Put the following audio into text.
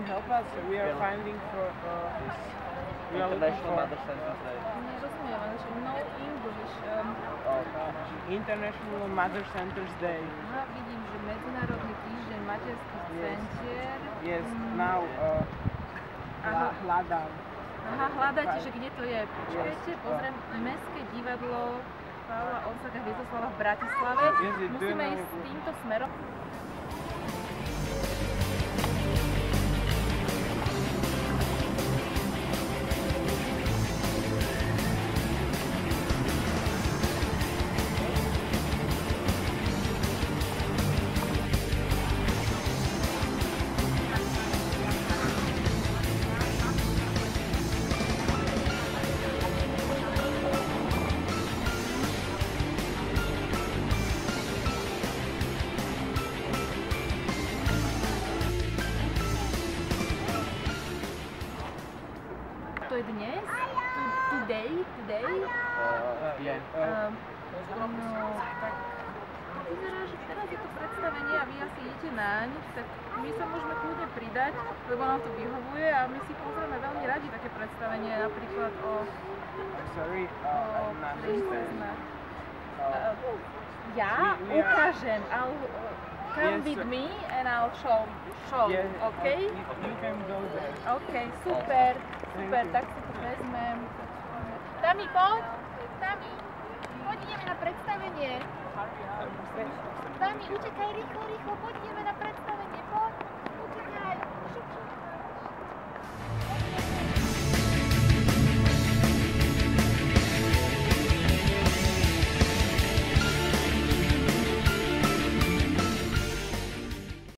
help us? We are finding for we are looking International for Mother Centers Day. Nerozumiem, ale že no English. International Mother Centers Day. Aha, vidím, že Medzinárodný týždeň materských centier. Yes, now hľadám. Aha, hľadáte, že kde to je. Počkajte, pozriem, Mestské divadlo Pavla Orsáka Hviezdoslava v Bratislave. Musíme ísť týmto smerom. To je dnes? Today? Yeah. No, tak vyzerá, že teraz je to predstavenie a vy asi idete naň, tak my sa môžeme kľudne pridať, lebo nám to vyhovuje a my si pozrieme veľmi radi také predstavenie, napríklad o princezna. Ja ukážem, come with me and I'll show, okay? You can go there. Okay, super, tak si to vezmem. Tami, poď! Tami, poď ideme na predstavenie. Tami, utekaj rýchlo, poď ideme na predstavenie.